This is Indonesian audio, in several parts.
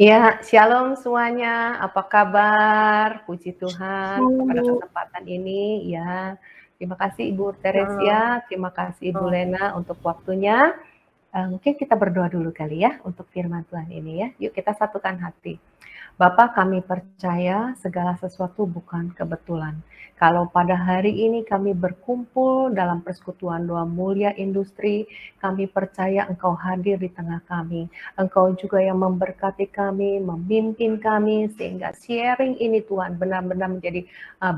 Ya, shalom semuanya. Apa kabar? Puji Tuhan pada Halo. kesempatan ini ya. Terima kasih Ibu Nah, Teresia, terima kasih Ibu oh, Lena untuk waktunya. Mungkin kita berdoa dulu kali ya untuk firman Tuhan ini ya. Yuk kita satukan hati. Bapa, kami percaya segala sesuatu bukan kebetulan. Kalau pada hari ini kami berkumpul dalam persekutuan doa mulia industri, kami percaya Engkau hadir di tengah kami. Engkau juga yang memberkati kami, memimpin kami, sehingga sharing ini Tuhan benar-benar menjadi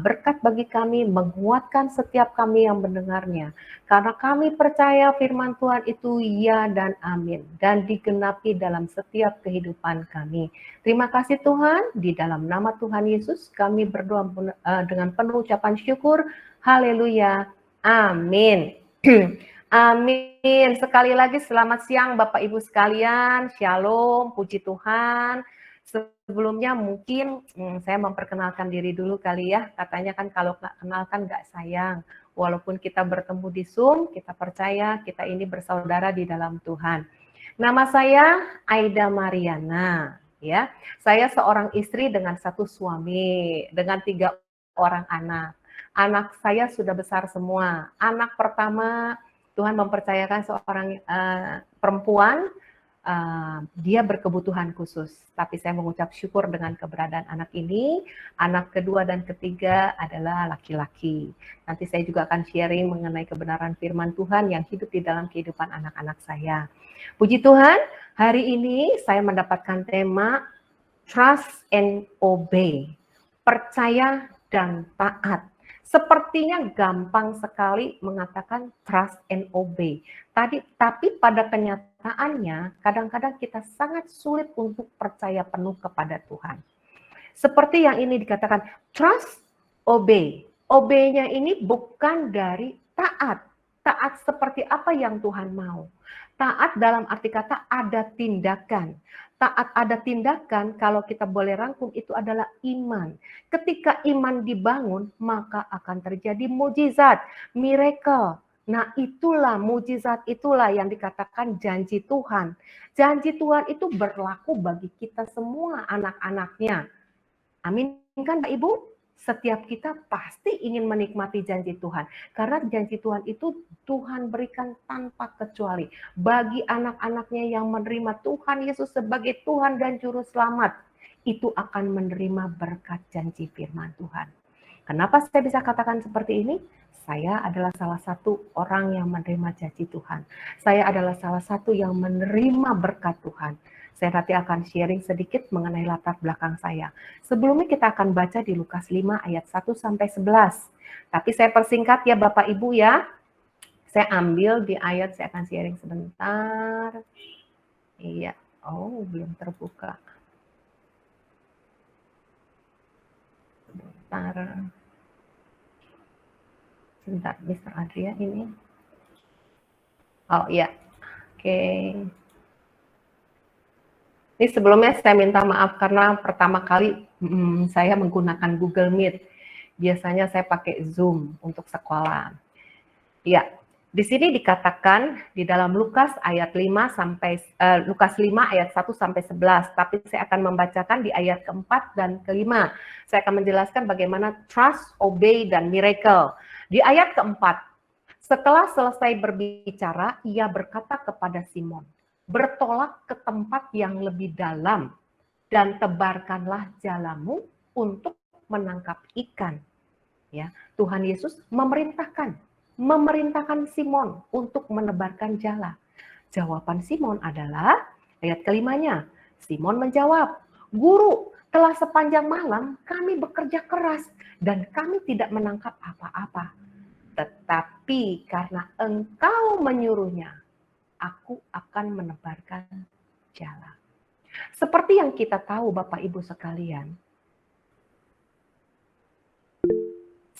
berkat bagi kami, menguatkan setiap kami yang mendengarnya. Karena kami percaya firman Tuhan itu ya dan amin, dan digenapi dalam setiap kehidupan kami. Terima kasih Tuhan, di dalam nama Tuhan Yesus kami berdoa dengan penuh ucapan syukur. Haleluya. Amin. Amin. Sekali lagi selamat siang Bapak Ibu sekalian. Shalom, puji Tuhan. Sebelumnya mungkin saya memperkenalkan diri dulu kali ya. Katanya kan kalau nggak kenal kan nggak sayang. Walaupun kita bertemu di Zoom, kita percaya kita ini bersaudara di dalam Tuhan. Nama saya Aida Mariana. Ya, saya seorang istri dengan satu suami, dengan 3 orang anak. Anak saya sudah besar semua. Anak pertama Tuhan mempercayakan seorang perempuan, dia berkebutuhan khusus. Tapi saya mengucap syukur dengan keberadaan anak ini. Anak kedua dan ketiga adalah laki-laki. Nanti saya juga akan sharing mengenai kebenaran firman Tuhan yang hidup di dalam kehidupan anak-anak saya. Puji Tuhan, hari ini saya mendapatkan tema Trust and Obey, percaya dan taat. Sepertinya gampang sekali mengatakan trust and obey. Tapi pada kenyataannya kadang-kadang kita sangat sulit untuk percaya penuh kepada Tuhan. Seperti yang ini dikatakan trust, obey. Obey-nya ini bukan dari taat. Taat seperti apa yang Tuhan mau. Taat dalam arti kata ada tindakan. Taat ada tindakan, kalau kita boleh rangkum itu adalah iman. Ketika iman dibangun, maka akan terjadi mujizat, miracle. Nah itulah mujizat, itulah yang dikatakan janji Tuhan. Janji Tuhan itu berlaku bagi kita semua anak-anaknya. Amin kan Mbak Ibu? Setiap kita pasti ingin menikmati janji Tuhan. Karena janji Tuhan itu Tuhan berikan tanpa kecuali. Bagi anak-anaknya yang menerima Tuhan Yesus sebagai Tuhan dan Juru Selamat, itu akan menerima berkat janji firman Tuhan. Kenapa saya bisa katakan seperti ini? Saya adalah salah satu orang yang menerima janji Tuhan. Saya adalah salah satu yang menerima berkat Tuhan. Saya nanti akan sharing sedikit mengenai latar belakang saya. Sebelumnya kita akan baca di Lukas 5 ayat 1 sampai 11. Tapi saya persingkat ya Bapak Ibu ya. Saya ambil di ayat, saya akan sharing sebentar. Iya, oh belum terbuka. Sebentar, Mr. Adria ini. Oh iya, oke. Ini sebelumnya saya minta maaf karena pertama kali saya menggunakan Google Meet. Biasanya saya pakai Zoom untuk sekolah. Ya, di sini dikatakan di dalam Lukas ayat 5 sampai Lukas 5 ayat 1 sampai 11, tapi saya akan membacakan di ayat keempat dan kelima. Saya akan menjelaskan bagaimana trust, obey, dan miracle. Di ayat keempat, setelah selesai berbicara, ia berkata kepada Simon, bertolak ke tempat yang lebih dalam dan tebarkanlah jalamu untuk menangkap ikan. Ya, Tuhan Yesus memerintahkan Simon untuk menebarkan jala. Jawaban Simon adalah ayat kelimanya. Simon menjawab, Guru, telah sepanjang malam kami bekerja keras dan kami tidak menangkap apa-apa. Tetapi karena Engkau menyuruhnya, aku akan menebarkan jala. Seperti yang kita tahu Bapak Ibu sekalian,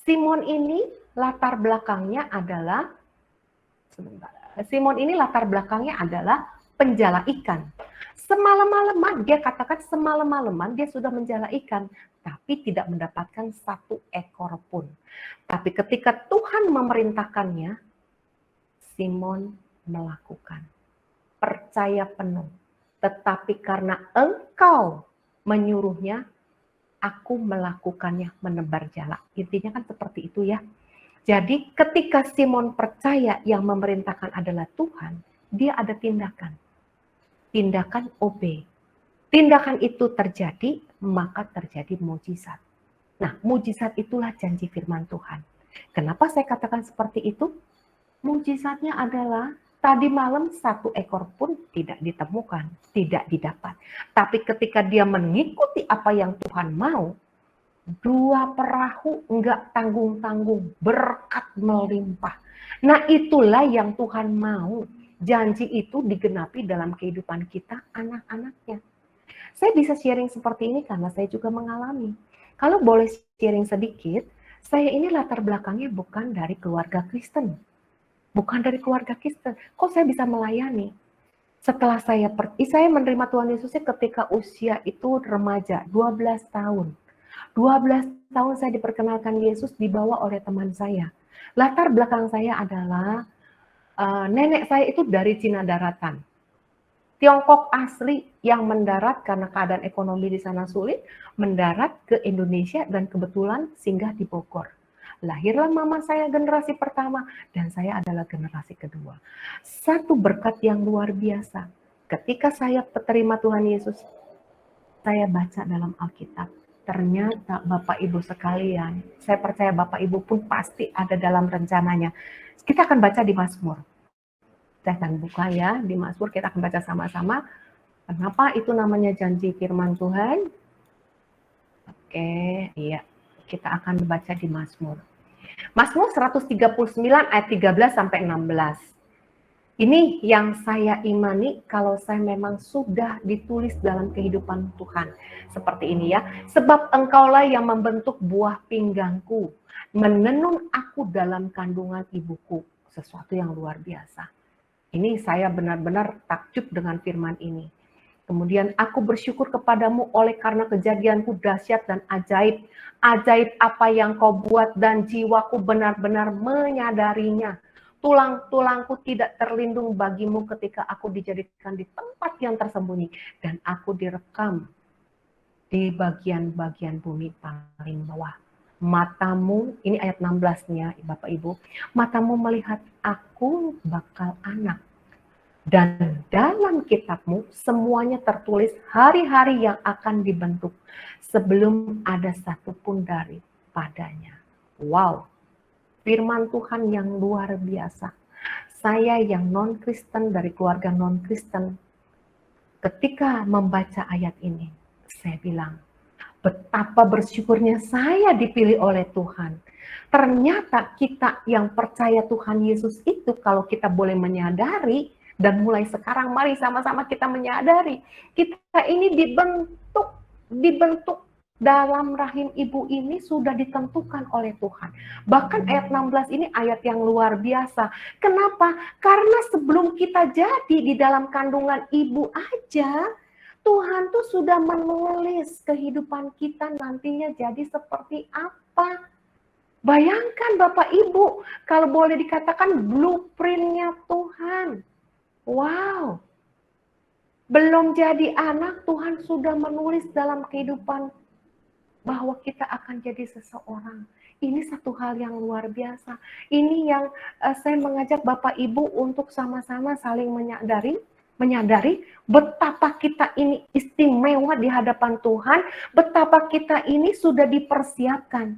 Simon ini latar belakangnya adalah penjala ikan. Semalam-malaman, dia katakan semalam-malaman dia sudah menjala ikan, tapi tidak mendapatkan satu ekor pun. Tapi ketika Tuhan memerintahkannya, Simon melakukan. Percaya penuh. tetapi karena Engkau menyuruhnya, aku melakukannya, menebar jala. Intinya kan seperti itu ya. Jadi ketika Simon percaya yang memerintahkan adalah Tuhan, dia ada tindakan. Tindakan obey. Tindakan itu terjadi, maka terjadi mujizat. Nah, mujizat itulah janji firman Tuhan. Kenapa saya katakan seperti itu? Mujizatnya adalah tadi malam 1 ekor pun tidak ditemukan, tidak didapat. Tapi ketika dia mengikuti apa yang Tuhan mau, 2 perahu enggak tanggung-tanggung, berkat melimpah. Nah, itulah yang Tuhan mau. Janji itu digenapi dalam kehidupan kita, anak-anaknya. Saya bisa sharing seperti ini karena saya juga mengalami. Kalau boleh sharing sedikit, saya ini latar belakangnya bukan dari keluarga Kristen. Bukan dari keluarga Kristen. Kok saya bisa melayani? Setelah saya menerima Tuhan Yesusnya ketika usia itu remaja, 12 tahun. 12 tahun saya diperkenalkan Yesus dibawa oleh teman saya. Latar belakang saya adalah nenek saya itu dari Cina daratan. Tiongkok asli yang mendarat karena keadaan ekonomi di sana sulit, mendarat ke Indonesia dan kebetulan singgah di Bogor. Lahirlah mama saya generasi pertama dan saya adalah generasi kedua. Satu berkat yang luar biasa. Ketika saya terima Tuhan Yesus, saya baca dalam Alkitab. Ternyata Bapak Ibu sekalian, saya percaya Bapak Ibu pun pasti ada dalam rencananya. Kita akan baca di Mazmur. Saya akan buka ya, di Mazmur kita akan baca sama-sama. Kenapa itu namanya janji firman Tuhan? Oke, iya. Kita akan baca di Mazmur. Mazmur 139 ayat 13 sampai 16. Ini yang saya imani kalau saya memang sudah ditulis dalam kehidupan Tuhan. Seperti ini ya. Sebab engkaulah yang membentuk buah pinggangku, menenun aku dalam kandungan ibuku. Sesuatu yang luar biasa. Ini saya benar-benar takjub dengan firman ini. Kemudian aku bersyukur kepadamu oleh karena kejadianku dahsyat dan ajaib. Ajaib apa yang kau buat dan jiwaku benar-benar menyadarinya. Tulang-tulangku tidak terlindung bagimu ketika aku dijadikan di tempat yang tersembunyi. Dan aku direkam di bagian-bagian bumi paling bawah. Matamu, ini ayat 16-nya Bapak Ibu, matamu melihat aku bakal anak. Dan dalam kitabmu semuanya tertulis hari-hari yang akan dibentuk sebelum ada satupun daripadanya. Wow, firman Tuhan yang luar biasa. Saya yang non-Kristen dari keluarga non-Kristen, ketika membaca ayat ini, saya bilang, betapa bersyukurnya saya dipilih oleh Tuhan. Ternyata kita yang percaya Tuhan Yesus itu, kalau kita boleh menyadari, dan mulai sekarang mari sama-sama kita menyadari, kita ini dibentuk dalam rahim ibu ini sudah ditentukan oleh Tuhan. Bahkan ayat 16 ini ayat yang luar biasa. Kenapa? Karena sebelum kita jadi di dalam kandungan ibu aja, Tuhan tuh sudah menulis kehidupan kita nantinya jadi seperti apa. Bayangkan Bapak Ibu, kalau boleh dikatakan blueprint-nya Tuhan. Wow, belum jadi anak, Tuhan sudah menulis dalam kehidupan bahwa kita akan jadi seseorang. Ini satu hal yang luar biasa. Ini yang saya mengajak Bapak Ibu untuk sama-sama saling menyadari betapa kita ini istimewa di hadapan Tuhan, betapa kita ini sudah dipersiapkan.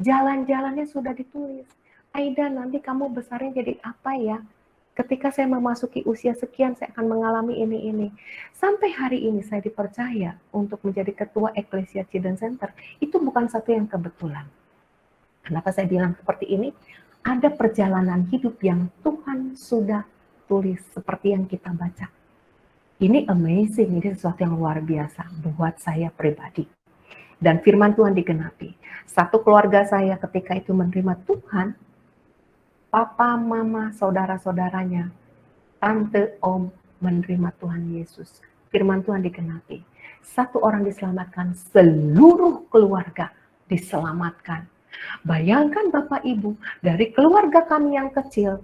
Jalan-jalannya sudah ditulis. Aida, nanti kamu besarnya jadi apa ya? Ketika saya memasuki usia sekian, saya akan mengalami ini. Sampai hari ini saya dipercaya untuk menjadi ketua Eklesia Cideng Center. Itu bukan satu yang kebetulan. Kenapa saya bilang seperti ini? Ada perjalanan hidup yang Tuhan sudah tulis seperti yang kita baca. Ini amazing, ini sesuatu yang luar biasa buat saya pribadi. Dan firman Tuhan digenapi. Satu keluarga saya ketika itu menerima Tuhan, papa, mama, saudara-saudaranya, tante, om menerima Tuhan Yesus. Firman Tuhan digenapi. Satu orang diselamatkan, seluruh keluarga diselamatkan. Bayangkan Bapak Ibu, dari keluarga kami yang kecil,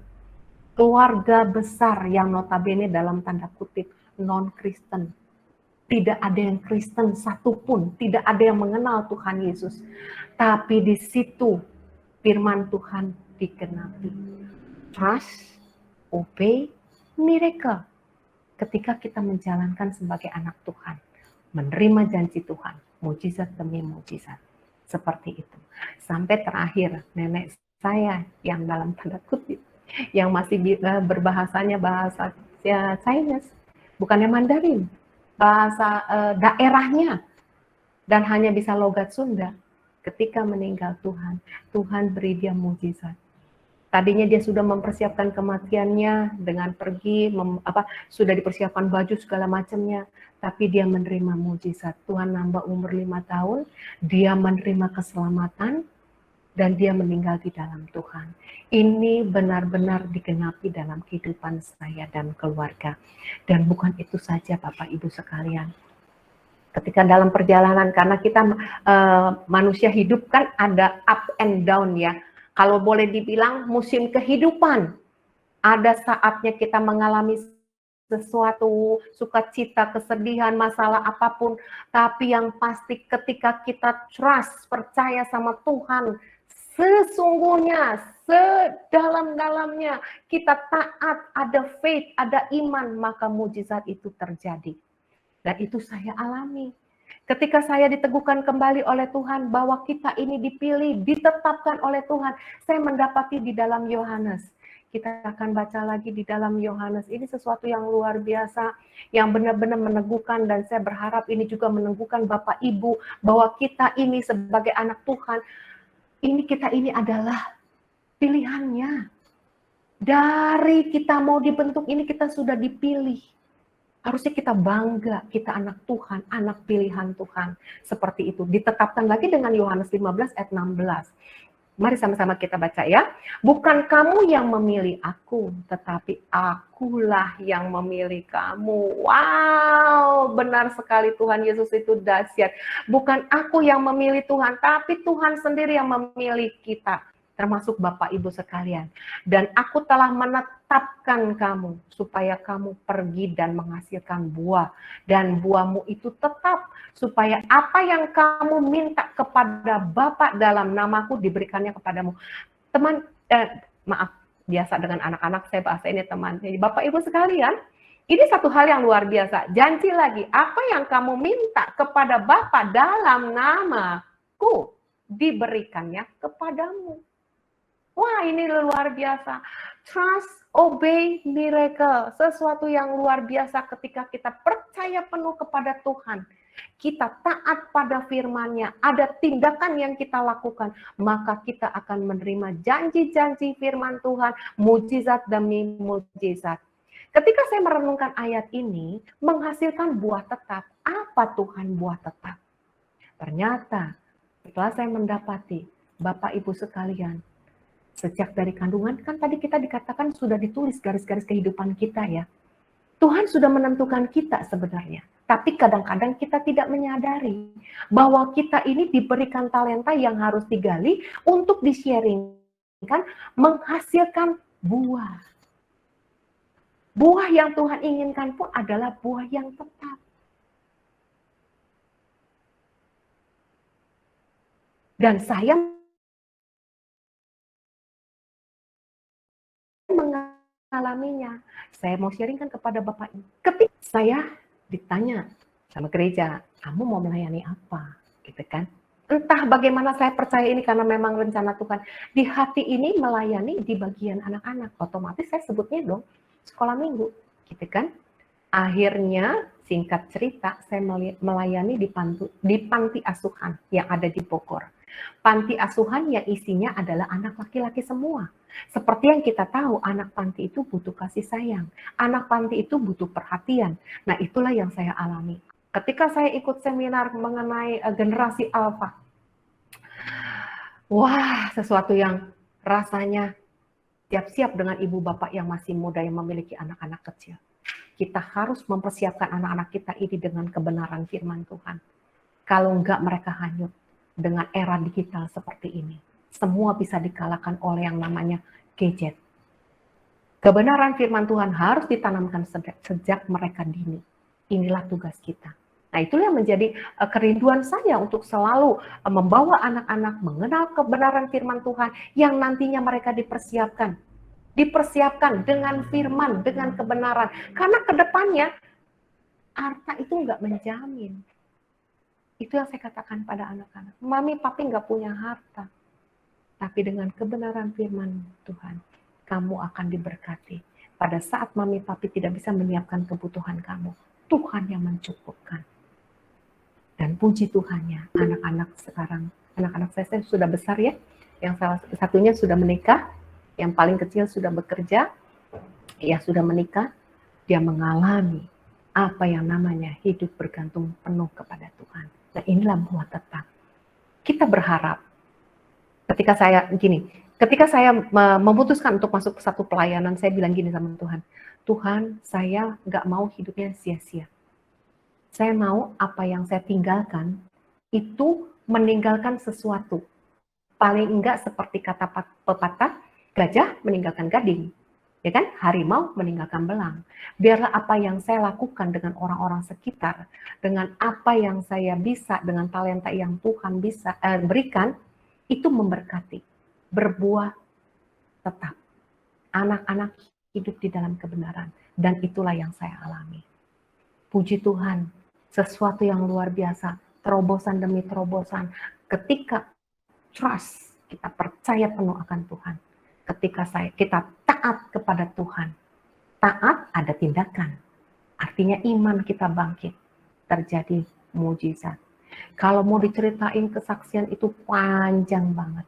keluarga besar yang notabene dalam tanda kutip non-Kristen. Tidak ada yang Kristen satupun, tidak ada yang mengenal Tuhan Yesus. Tapi di situ firman Tuhan digenapi. Trust, obey, miracle. Ketika kita menjalankan sebagai anak Tuhan, menerima janji Tuhan, mujizat demi mujizat. Seperti itu. Sampai terakhir, nenek saya yang dalam tanda kutip, yang masih berbahasanya bahasa Chinese, bukannya Mandarin, bahasa daerahnya, dan hanya bisa logat Sunda. Ketika meninggal Tuhan, Tuhan beri dia mujizat. Tadinya dia sudah mempersiapkan kematiannya dengan pergi, sudah dipersiapkan baju segala macamnya, tapi dia menerima mujizat. Tuhan nambah umur 5 tahun, dia menerima keselamatan, dan dia meninggal di dalam Tuhan. Ini benar-benar digenapi dalam kehidupan saya dan keluarga. Dan bukan itu saja Bapak Ibu sekalian. Ketika dalam perjalanan, karena kita manusia hidup kan ada up and down ya. Kalau boleh dibilang musim kehidupan. Ada saatnya kita mengalami sesuatu, sukacita, kesedihan, masalah apapun. Tapi yang pasti ketika kita trust, percaya sama Tuhan, sesungguhnya, sedalam-dalamnya, kita taat, ada faith, ada iman, maka mujizat itu terjadi. Dan itu saya alami. Ketika saya diteguhkan kembali oleh Tuhan bahwa kita ini dipilih, ditetapkan oleh Tuhan, saya mendapati di dalam Yohanes. Kita akan baca lagi di dalam Yohanes. Ini sesuatu yang luar biasa, yang benar-benar meneguhkan, dan saya berharap ini juga meneguhkan Bapak Ibu bahwa kita ini sebagai anak Tuhan, kita ini adalah pilihannya. Dari kita mau dibentuk ini kita sudah dipilih. Harusnya kita bangga, kita anak Tuhan, anak pilihan Tuhan. Seperti itu. Ditetapkan lagi dengan Yohanes 15 ayat 16. Mari sama-sama kita baca ya. Bukan kamu yang memilih aku, tetapi akulah yang memilih kamu. Wow, benar sekali Tuhan Yesus itu dahsyat. Bukan aku yang memilih Tuhan, tapi Tuhan sendiri yang memilih kita. Termasuk Bapak Ibu sekalian. Dan aku telah menetapkan kamu supaya kamu pergi dan menghasilkan buah. Dan buahmu itu tetap supaya apa yang kamu minta kepada Bapa dalam namaku diberikannya kepadamu. Teman, maaf, biasa dengan anak-anak saya bahasa ini teman. Jadi Bapak Ibu sekalian, ini satu hal yang luar biasa. Janji lagi, apa yang kamu minta kepada Bapa dalam namaku diberikannya kepadamu. Wah, ini luar biasa. Trust, obey, miracle. Sesuatu yang luar biasa ketika kita percaya penuh kepada Tuhan. Kita taat pada firman-Nya. Ada tindakan yang kita lakukan. Maka kita akan menerima janji-janji firman Tuhan. Mujizat demi mujizat. Ketika saya merenungkan ayat ini, menghasilkan buah tetap. Apa Tuhan buah tetap? Ternyata, setelah saya mendapati, Bapak Ibu sekalian, sejak dari kandungan, kan tadi kita dikatakan sudah ditulis garis-garis kehidupan kita ya. Tuhan sudah menentukan kita sebenarnya. Tapi kadang-kadang kita tidak menyadari bahwa kita ini diberikan talenta yang harus digali untuk di-sharingkan, menghasilkan buah. Buah yang Tuhan inginkan pun adalah buah yang tetap. Dan saya mengalaminya. Saya mau sharingkan kepada Bapak Ibu. Ketika saya ditanya sama gereja, kamu mau melayani apa? Gitu kan. Entah bagaimana saya percaya ini karena memang rencana Tuhan. Di hati ini melayani di bagian anak-anak. Otomatis saya sebutnya dong sekolah minggu. Gitu kan. Akhirnya singkat cerita saya melayani di panti asuhan yang ada di Bogor. Panti asuhan yang isinya adalah anak laki-laki semua. Seperti yang kita tahu, anak panti itu butuh kasih sayang. Anak panti itu butuh perhatian. Nah, itulah yang saya alami. Ketika saya ikut seminar mengenai generasi alfa, wah, sesuatu yang rasanya siap-siap dengan ibu bapak yang masih muda yang memiliki anak-anak kecil. Kita harus mempersiapkan anak-anak kita ini dengan kebenaran firman Tuhan. Kalau enggak, mereka hanyut dengan era digital seperti ini. Semua bisa dikalahkan oleh yang namanya gadget. Kebenaran firman Tuhan harus ditanamkan sejak mereka dini. Inilah tugas kita. Nah, itulah yang menjadi kerinduan saya untuk selalu membawa anak-anak mengenal kebenaran firman Tuhan yang nantinya mereka dipersiapkan. Dipersiapkan dengan firman, dengan kebenaran. Karena kedepannya, harta itu nggak menjamin. Itu yang saya katakan pada anak-anak. Mami, papi nggak punya harta. Tapi dengan kebenaran firman Tuhan, kamu akan diberkati. Pada saat mami papi tidak bisa menyiapkan kebutuhan kamu, Tuhan yang mencukupkan. Dan puji Tuhannya, anak-anak sekarang, anak-anak saya sudah besar ya, yang salah satunya sudah menikah, yang paling kecil sudah bekerja, ya sudah menikah, dia mengalami apa yang namanya hidup bergantung penuh kepada Tuhan. Nah, inilah buah tetap. Kita berharap, ketika saya memutuskan untuk masuk ke satu pelayanan, saya bilang gini sama Tuhan, Tuhan, saya nggak mau hidupnya sia-sia. Saya mau apa yang saya tinggalkan, itu meninggalkan sesuatu. Paling enggak seperti kata pepatah, gajah meninggalkan gading. Ya kan? Harimau meninggalkan belang. Biarlah apa yang saya lakukan dengan orang-orang sekitar, dengan apa yang saya bisa, dengan talenta yang Tuhan bisa berikan, itu memberkati, berbuah tetap. Anak-anak hidup di dalam kebenaran, dan itulah yang saya alami. Puji Tuhan, sesuatu yang luar biasa, terobosan demi terobosan, ketika trust, kita percaya penuh akan Tuhan, ketika kita taat kepada Tuhan, taat ada tindakan, artinya iman kita bangkit, terjadi mujizat. Kalau mau diceritain kesaksian itu panjang banget,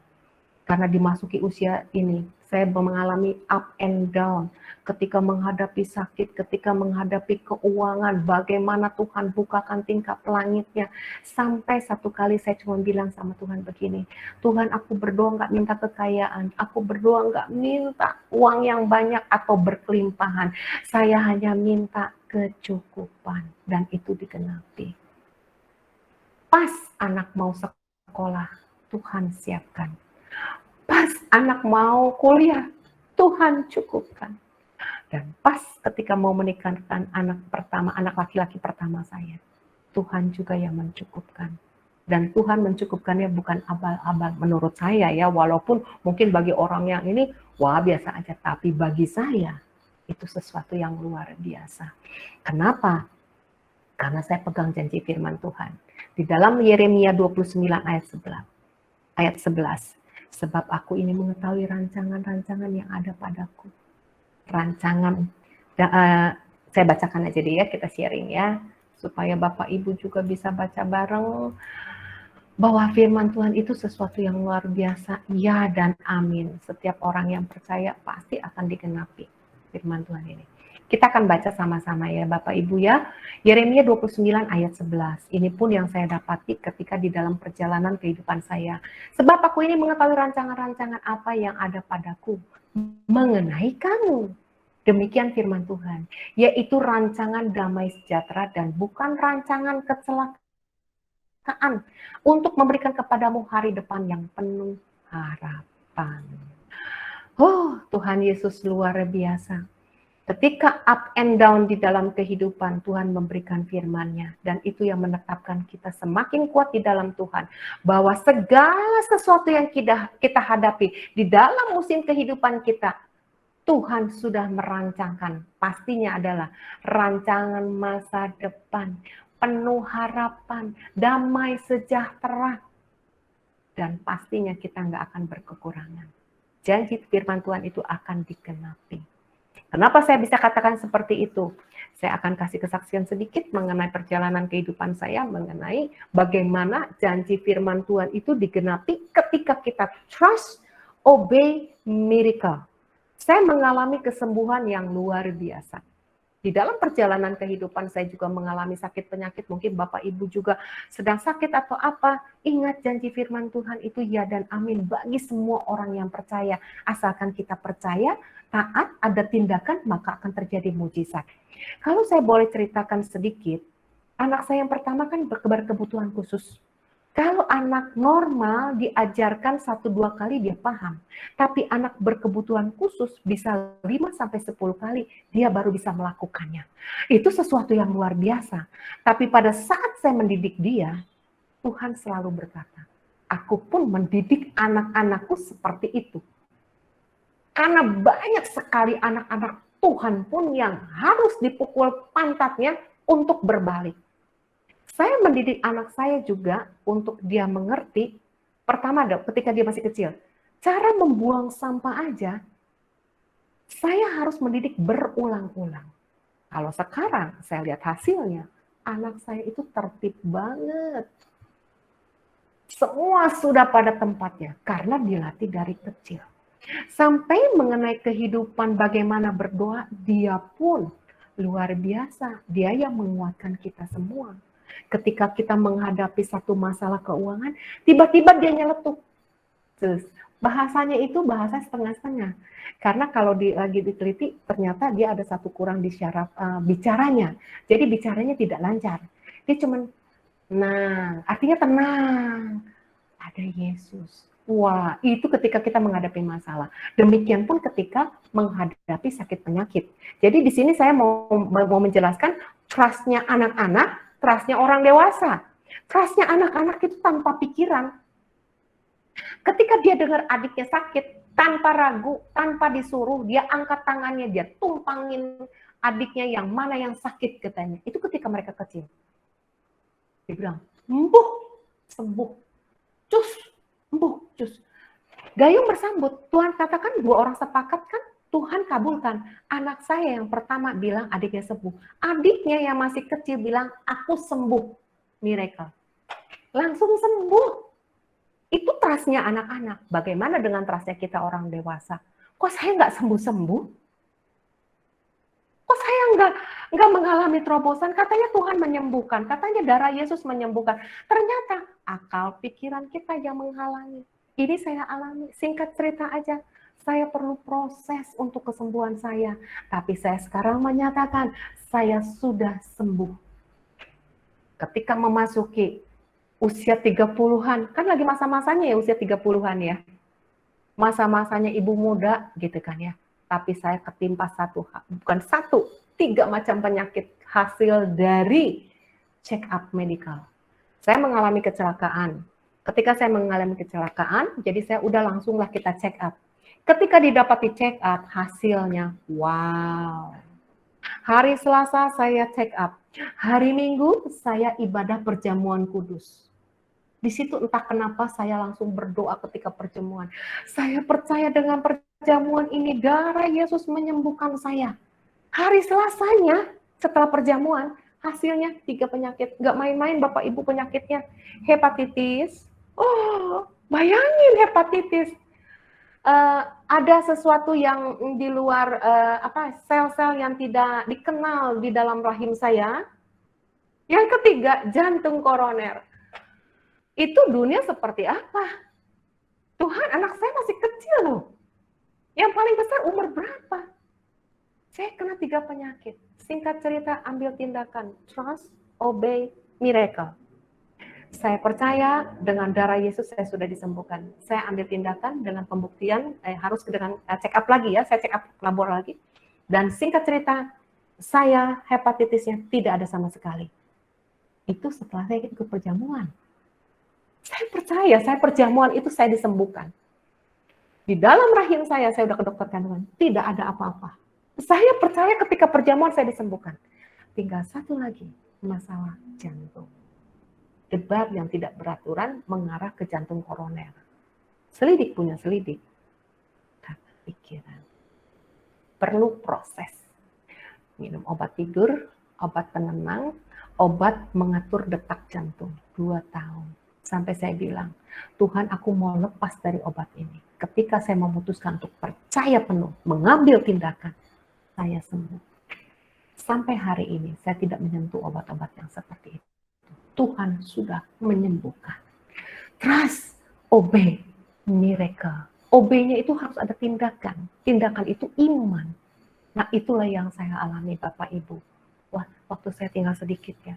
karena dimasuki usia ini, saya mengalami up and down, ketika menghadapi sakit, ketika menghadapi keuangan, bagaimana Tuhan bukakan tingkap langitnya, sampai satu kali saya cuma bilang sama Tuhan begini, Tuhan aku berdoa nggak minta kekayaan, aku berdoa nggak minta uang yang banyak atau berkelimpahan, saya hanya minta kecukupan, dan itu digenapi. Pas anak mau sekolah, Tuhan siapkan. Pas anak mau kuliah, Tuhan cukupkan. Dan pas ketika mau menikahkan anak pertama, anak laki-laki pertama saya, Tuhan juga yang mencukupkan. Dan Tuhan mencukupkannya bukan abal-abal menurut saya ya, walaupun mungkin bagi orang yang ini, wah biasa aja, tapi bagi saya, itu sesuatu yang luar biasa. Kenapa? Karena saya pegang janji firman Tuhan. Di dalam Yeremia 29 ayat 11, sebab aku ini mengetahui rancangan-rancangan yang ada padaku. Rancangan, saya bacakan aja deh ya, kita sharing ya, supaya Bapak Ibu juga bisa baca bareng, bahwa firman Tuhan itu sesuatu yang luar biasa, ya dan amin. Setiap orang yang percaya pasti akan digenapi firman Tuhan ini. Kita akan baca sama-sama ya Bapak Ibu ya. Yeremia 29 ayat 11. Ini pun yang saya dapati ketika di dalam perjalanan kehidupan saya. Sebab aku ini mengetahui rancangan-rancangan apa yang ada padaku mengenai kamu. Demikian firman Tuhan. Yaitu rancangan damai sejahtera dan bukan rancangan kecelakaan. Untuk memberikan kepadamu hari depan yang penuh harapan. Oh, Tuhan Yesus luar biasa. Ketika up and down di dalam kehidupan, Tuhan memberikan firman-Nya. Dan itu yang menetapkan kita semakin kuat di dalam Tuhan. Bahwa segala sesuatu yang kita hadapi di dalam musim kehidupan kita, Tuhan sudah merancangkan. Pastinya adalah rancangan masa depan, penuh harapan, damai sejahtera. Dan pastinya kita nggak akan berkekurangan. Janji firman Tuhan itu akan digenapi. Kenapa saya bisa katakan seperti itu? Saya akan kasih kesaksian sedikit mengenai perjalanan kehidupan saya, mengenai bagaimana janji firman Tuhan itu digenapi ketika kita trust, obey, miracle. Saya mengalami kesembuhan yang luar biasa. Di dalam perjalanan kehidupan saya juga mengalami sakit penyakit, mungkin Bapak Ibu juga sedang sakit atau apa, ingat janji firman Tuhan itu ya dan amin bagi semua orang yang percaya. Asalkan kita percaya, taat, ada tindakan, maka akan terjadi mujizat. Kalau saya boleh ceritakan sedikit, anak saya yang pertama kan berkebutuhan khusus. Kalau anak normal diajarkan 1-2 kali dia paham, tapi anak berkebutuhan khusus bisa 5-10 kali dia baru bisa melakukannya. Itu sesuatu yang luar biasa. Tapi pada saat saya mendidik dia, Tuhan selalu berkata, aku pun mendidik anak-anakku seperti itu. Karena banyak sekali anak-anak Tuhan pun yang harus dipukul pantatnya untuk berbalik. Saya mendidik anak saya juga untuk dia mengerti, pertama ketika dia masih kecil, cara membuang sampah aja, saya harus mendidik berulang-ulang. Kalau sekarang saya lihat hasilnya, anak saya itu tertib banget. Semua sudah pada tempatnya, karena dilatih dari kecil. Sampai mengenai kehidupan bagaimana berdoa, dia pun luar biasa. Dia yang menguatkan kita semua. Ketika kita menghadapi satu masalah keuangan, tiba-tiba dia nyeletuk. Terus, bahasanya itu bahasa setengah-setengah. Karena kalau lagi diteliti, ternyata dia ada satu kurang di syarat bicaranya. Jadi bicaranya tidak lancar. Dia cuman, nah, artinya tenang. Ada Yesus. Wah, itu ketika kita menghadapi masalah. Demikian pun ketika menghadapi sakit penyakit. Jadi di sini saya mau menjelaskan trust-nya anak-anak, trust-nya orang dewasa. Trust-nya anak-anak itu tanpa pikiran. Ketika dia dengar adiknya sakit, tanpa ragu, tanpa disuruh, dia angkat tangannya, dia tumpangin adiknya yang mana yang sakit katanya. Itu ketika mereka kecil. Dia bilang, sembuh, cus, sembuh, cus. Gayung bersambut, Tuhan katakan 2 orang sepakat kan, Tuhan kabulkan. Anak saya yang pertama bilang adiknya sembuh. Adiknya yang masih kecil bilang, aku sembuh. Miracle. Langsung sembuh. Itu trust-nya anak-anak. Bagaimana dengan trust-nya kita orang dewasa? Kok saya nggak sembuh-sembuh? Kok saya nggak mengalami terobosan? Katanya Tuhan menyembuhkan. Katanya darah Yesus menyembuhkan. Ternyata akal pikiran kita yang menghalangi. Ini saya alami. Singkat cerita aja. Saya perlu proses untuk kesembuhan saya. Tapi saya sekarang menyatakan, saya sudah sembuh. Ketika memasuki usia 30-an, kan lagi masa-masanya ya usia 30-an ya. Masa-masanya ibu muda gitu kan ya. Tapi saya ketimpa bukan 3 macam penyakit hasil dari check up medical. Saya mengalami kecelakaan. Ketika saya mengalami kecelakaan, jadi saya udah langsunglah kita check up. Ketika didapati check up, hasilnya wow. Hari Selasa saya check up. Hari Minggu saya ibadah perjamuan kudus. Di situ entah kenapa saya langsung berdoa ketika perjamuan. Saya percaya dengan perjamuan ini darah Yesus menyembuhkan saya. Hari Selasanya setelah perjamuan hasilnya 3 penyakit. Nggak main-main Bapak Ibu penyakitnya. Hepatitis. Oh, bayangin hepatitis. Ada sesuatu yang di luar sel-sel yang tidak dikenal di dalam rahim saya. Yang ketiga, jantung koroner. Itu dunia seperti apa? Tuhan, anak saya masih kecil loh. Yang paling besar umur berapa? Saya kena 3 penyakit. Singkat cerita, ambil tindakan. Trust, obey, miracle. Saya percaya dengan darah Yesus saya sudah disembuhkan. Saya ambil tindakan dengan pembuktian, harus dengan check up lagi ya, saya check up labor lagi. Dan singkat cerita, saya hepatitisnya tidak ada sama sekali. Itu setelah saya ikut perjamuan. Saya percaya, saya perjamuan itu saya disembuhkan. Di dalam rahim saya udah ke dokter kandungan, tidak ada apa-apa. Saya percaya ketika perjamuan saya disembuhkan. Tinggal satu lagi, masalah jantung. Debar yang tidak beraturan mengarah ke jantung koroner. Selidik punya selidik. Tapi pikiran. Perlu proses. Minum obat tidur, obat penenang, obat mengatur detak jantung. 2 tahun. Sampai saya bilang, Tuhan aku mau lepas dari obat ini. Ketika saya memutuskan untuk percaya penuh, mengambil tindakan, saya sembuh. Sampai hari ini, saya tidak menyentuh obat-obat yang seperti itu. Tuhan sudah menyembuhkan. Trust, obey, miracle. Obey-nya itu harus ada tindakan. Tindakan itu iman. Nah itulah yang saya alami Bapak Ibu. Wah, waktu saya tinggal sedikit ya.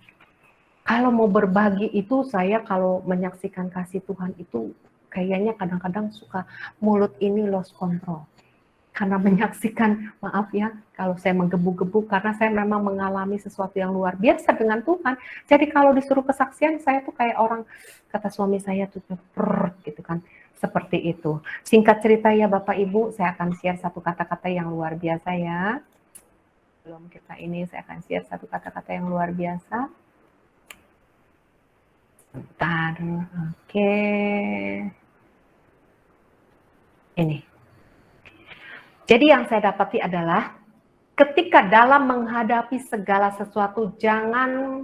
Kalau mau berbagi itu saya kalau menyaksikan kasih Tuhan itu kayaknya kadang-kadang suka mulut ini lost control. Karena menyaksikan, maaf ya, kalau saya menggebu-gebu karena saya memang mengalami sesuatu yang luar biasa dengan Tuhan. Jadi kalau disuruh kesaksian, saya tuh kayak orang, kata suami saya tuh, gitu kan, seperti itu. Singkat cerita ya Bapak Ibu, saya akan share satu kata-kata yang luar biasa ya. Belum kita ini, saya akan share satu kata-kata yang luar biasa. Bentar, oke. Ini. Jadi yang saya dapati adalah ketika dalam menghadapi segala sesuatu jangan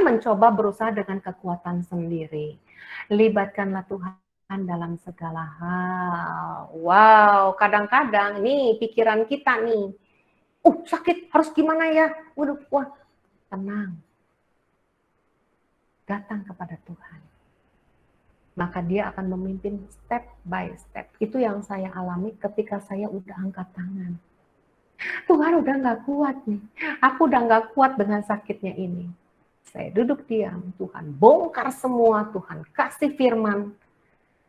mencoba berusaha dengan kekuatan sendiri. Libatkanlah Tuhan dalam segala hal. Wow, kadang-kadang nih pikiran kita nih, sakit harus gimana ya? Waduh, wah, tenang. Datang kepada Tuhan. Maka dia akan memimpin step by step. Itu yang saya alami ketika saya udah angkat tangan. Tuhan udah nggak kuat nih. Aku udah nggak kuat dengan sakitnya ini. Saya duduk diam, Tuhan bongkar semua, Tuhan kasih firman,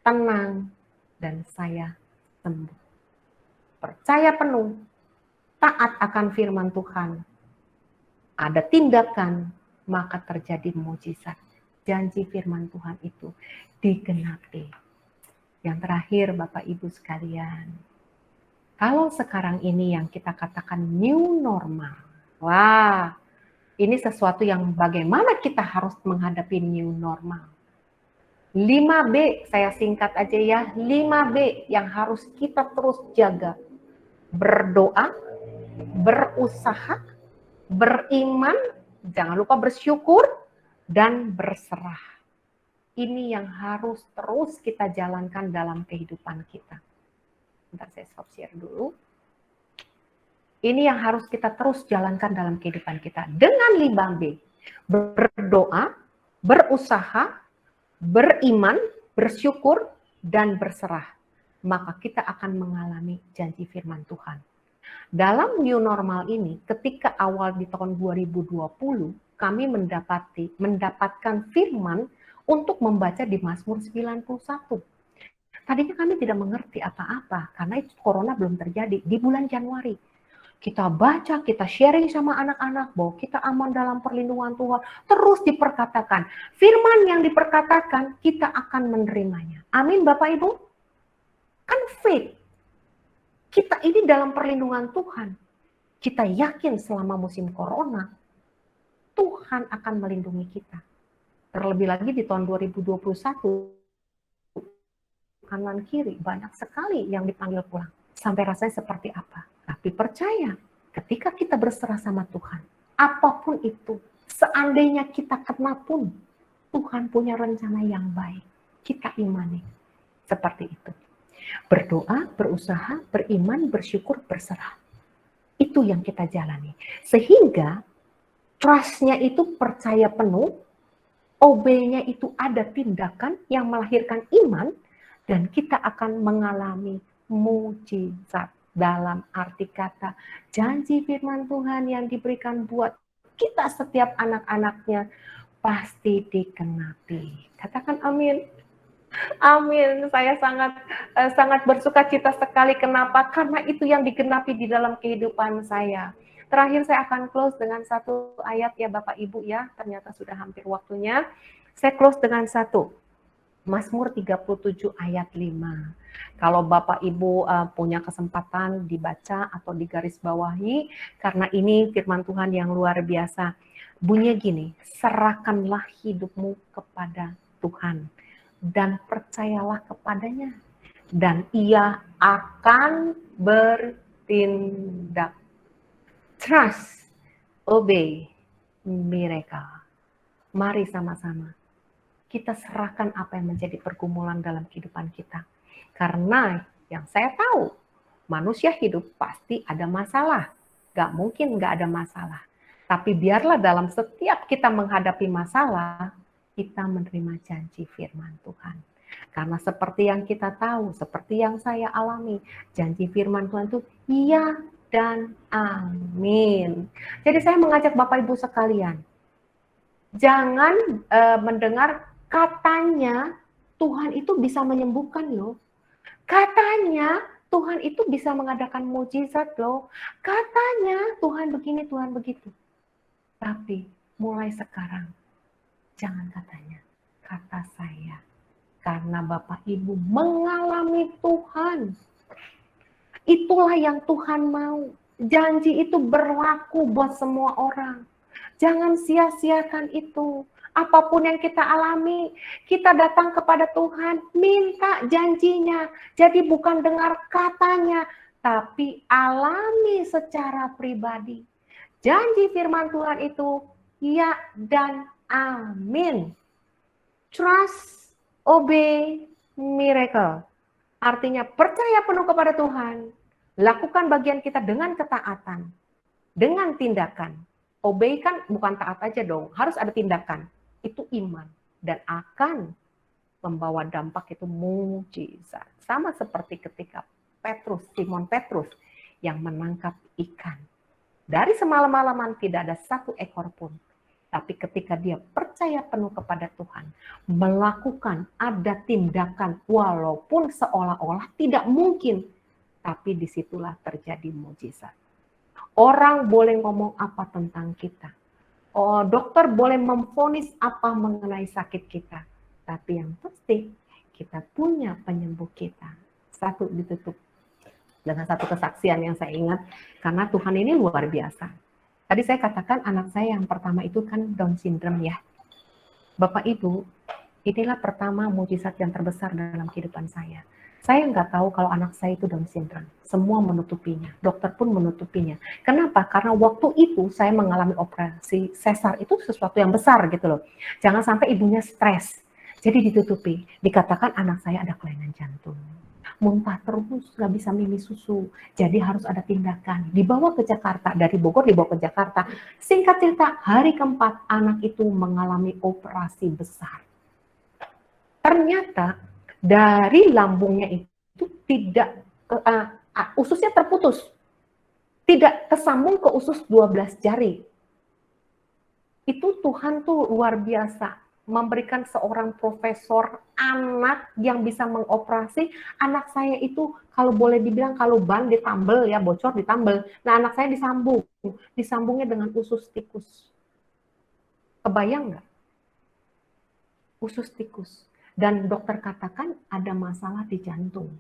tenang, dan saya sembuh. Percaya penuh, taat akan firman Tuhan. Ada tindakan, maka terjadi mujizat. Janji firman Tuhan itu digenapi. Yang terakhir, Bapak Ibu sekalian, kalau sekarang ini yang kita katakan new normal, wah, ini sesuatu yang bagaimana kita harus menghadapi new normal. 5B, saya singkat aja ya, 5B yang harus kita terus jaga. Berdoa, berusaha, beriman, jangan lupa bersyukur, dan berserah. Ini yang harus terus kita jalankan dalam kehidupan kita. Bentar saya stop share dulu. Ini yang harus kita terus jalankan dalam kehidupan kita. Dengan 5B, berdoa, berusaha, beriman, bersyukur, dan berserah. Maka kita akan mengalami janji firman Tuhan. Dalam new normal ini, ketika awal di tahun 2020, kami mendapatkan firman untuk membaca di Mazmur 91. Tadinya kami tidak mengerti apa-apa, karena itu corona belum terjadi di bulan Januari. Kita baca, kita sharing sama anak-anak bahwa kita aman dalam perlindungan Tuhan. Terus diperkatakan. Firman yang diperkatakan, kita akan menerimanya. Amin Bapak Ibu? Kan faith. Kita ini dalam perlindungan Tuhan. Kita yakin selama musim corona, Tuhan akan melindungi kita. Terlebih lagi di tahun 2021, kanan kiri banyak sekali yang dipanggil pulang. Sampai rasanya seperti apa? Tapi percaya, ketika kita berserah sama Tuhan, apapun itu, seandainya kita kena pun, Tuhan punya rencana yang baik. Kita imani. Seperti itu. Berdoa, berusaha, beriman, bersyukur, berserah. Itu yang kita jalani. Sehingga trust-nya itu percaya penuh, OB-nya itu ada tindakan yang melahirkan iman, dan kita akan mengalami mujizat. Dalam arti kata, janji firman Tuhan yang diberikan buat kita setiap anak-anaknya pasti dikenapi. Katakan amin. Amin. Saya sangat bersuka cita sekali. Kenapa? Karena itu yang digenapi di dalam kehidupan saya. Terakhir saya akan close dengan satu ayat ya Bapak Ibu ya. Ternyata sudah hampir waktunya. Saya close dengan satu. Mazmur 37 ayat 5. Kalau Bapak Ibu punya kesempatan dibaca atau digarisbawahi, karena ini firman Tuhan yang luar biasa. Bunyinya gini, serahkanlah hidupmu kepada Tuhan dan percayalah kepadanya, dan Ia akan bertindak. Trust, obey, miracle. Mari sama-sama kita serahkan apa yang menjadi pergumulan dalam kehidupan kita. Karena yang saya tahu, manusia hidup pasti ada masalah. Gak mungkin gak ada masalah. Tapi biarlah dalam setiap kita menghadapi masalah, kita menerima janji firman Tuhan. Karena seperti yang kita tahu, seperti yang saya alami, janji firman Tuhan itu iya dan amin. Jadi saya mengajak Bapak Ibu sekalian, Jangan mendengar katanya Tuhan itu bisa menyembuhkan loh. Katanya Tuhan itu bisa mengadakan mujizat loh. Katanya Tuhan begini, Tuhan begitu. Tapi mulai sekarang, jangan katanya, kata saya. Karena Bapak Ibu mengalami Tuhan. Itulah yang Tuhan mau. Janji itu berlaku buat semua orang. Jangan sia-siakan itu. Apapun yang kita alami, kita datang kepada Tuhan, minta janjinya. Jadi bukan dengar katanya, tapi alami secara pribadi. Janji firman Tuhan itu, ya dan amin. Trust, obey, miracle. Artinya percaya penuh kepada Tuhan, lakukan bagian kita dengan ketaatan, dengan tindakan. Obey kan bukan taat aja dong, harus ada tindakan. Itu iman dan akan membawa dampak itu mujizat. Sama seperti ketika Simon Petrus yang menangkap ikan. Dari semalam-malaman tidak ada satu ekor pun. Tapi ketika dia percaya penuh kepada Tuhan, melakukan ada tindakan walaupun seolah-olah tidak mungkin, tapi disitulah terjadi mujizat. Orang boleh ngomong apa tentang kita. Oh, dokter boleh memvonis apa mengenai sakit kita. Tapi yang pasti kita punya penyembuh kita. Satu ditutup dengan satu kesaksian yang saya ingat. Karena Tuhan ini luar biasa. Tadi saya katakan anak saya yang pertama itu kan Down syndrome ya. Bapak Ibu, inilah pertama mujizat yang terbesar dalam kehidupan saya. Saya nggak tahu kalau anak saya itu Down syndrome. Semua menutupinya. Dokter pun menutupinya. Kenapa? Karena waktu itu saya mengalami operasi sesar itu sesuatu yang besar gitu loh. Jangan sampai ibunya stres. Jadi ditutupi. Dikatakan anak saya ada kelainan jantung. Muntah terus, nggak bisa minum susu. Jadi harus ada tindakan. Dibawa ke Jakarta. Dari Bogor dibawa ke Jakarta. Singkat cerita, hari keempat anak itu mengalami operasi besar. Ternyata dari lambungnya itu tidak ususnya terputus, tidak kesambung ke usus 12 jari. Itu Tuhan tuh luar biasa, memberikan seorang profesor anak yang bisa mengoperasi. Anak saya itu kalau boleh dibilang kalau ban ditambel ya, bocor ditambel. Nah anak saya disambungnya dengan usus tikus. Kebayang nggak? Usus tikus. Dan dokter katakan ada masalah di jantung.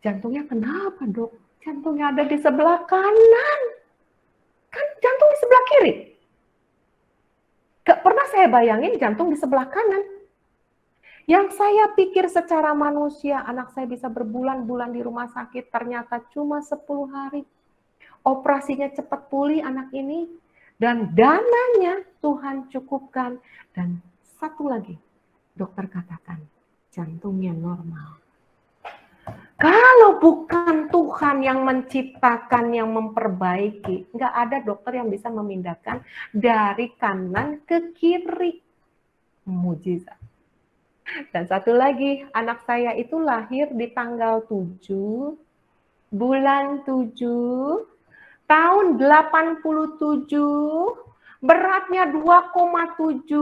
Jantungnya kenapa dok? Jantungnya ada di sebelah kanan. Kan jantung di sebelah kiri. Gak pernah saya bayangin jantung di sebelah kanan. Yang saya pikir secara manusia, anak saya bisa berbulan-bulan di rumah sakit, ternyata cuma 10 hari. Operasinya cepat pulih anak ini, dan dananya Tuhan cukupkan. Dan satu lagi, dokter katakan, jantungnya normal. Kalau bukan Tuhan yang menciptakan, yang memperbaiki, nggak ada dokter yang bisa memindahkan dari kanan ke kiri. Mujizat. Dan satu lagi, anak saya itu lahir di tanggal 7, bulan 7, tahun 87, beratnya 2,7,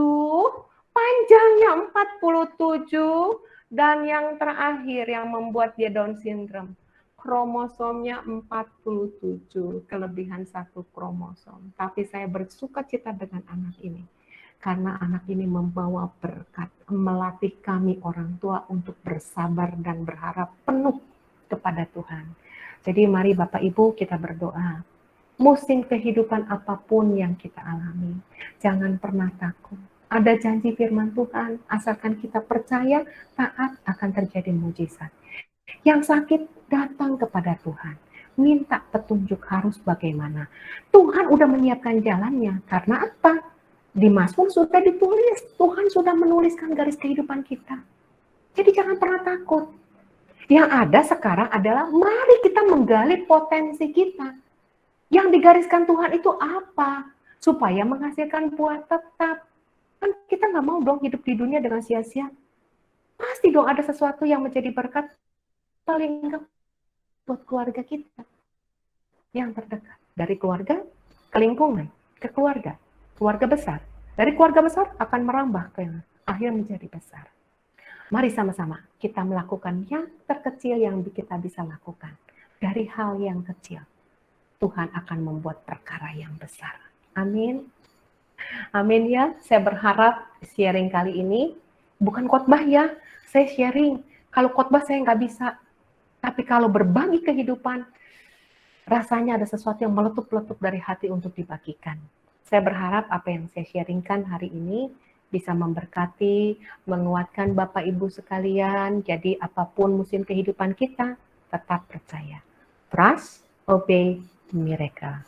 panjangnya 47, dan yang terakhir yang membuat dia Down syndrome, kromosomnya 47, kelebihan satu kromosom. Tapi saya bersuka cita dengan anak ini. Karena anak ini membawa berkat, melatih kami orang tua untuk bersabar dan berharap penuh kepada Tuhan. Jadi mari Bapak Ibu kita berdoa. Musim kehidupan apapun yang kita alami, jangan pernah takut. Ada janji firman Tuhan, asalkan kita percaya, taat akan terjadi mujizat. Yang sakit datang kepada Tuhan. Minta petunjuk harus bagaimana. Tuhan udah menyiapkan jalannya. Karena apa? Di Mazmur sudah ditulis, Tuhan sudah menuliskan garis kehidupan kita. Jadi jangan pernah takut. Yang ada sekarang adalah mari kita menggali potensi kita. Yang digariskan Tuhan itu apa? Supaya menghasilkan buah tetap. Kan kita nggak mau dong hidup di dunia dengan sia-sia. Pasti dong ada sesuatu yang menjadi berkat paling enggak buat keluarga kita. Yang terdekat. Dari keluarga ke lingkungan, ke keluarga besar. Dari keluarga besar akan merambah ke akhir menjadi besar. Mari sama-sama kita melakukan yang terkecil yang kita bisa lakukan. Dari hal yang kecil, Tuhan akan membuat perkara yang besar. Amin. Amin ya. Saya berharap sharing kali ini bukan khotbah ya. Saya sharing. Kalau khotbah saya nggak bisa. Tapi kalau berbagi kehidupan, rasanya ada sesuatu yang meletup-letup dari hati untuk dibagikan. Saya berharap apa yang saya sharingkan hari ini bisa memberkati, menguatkan Bapak Ibu sekalian. Jadi apapun musim kehidupan kita, tetap percaya. Trust, obey, miracle.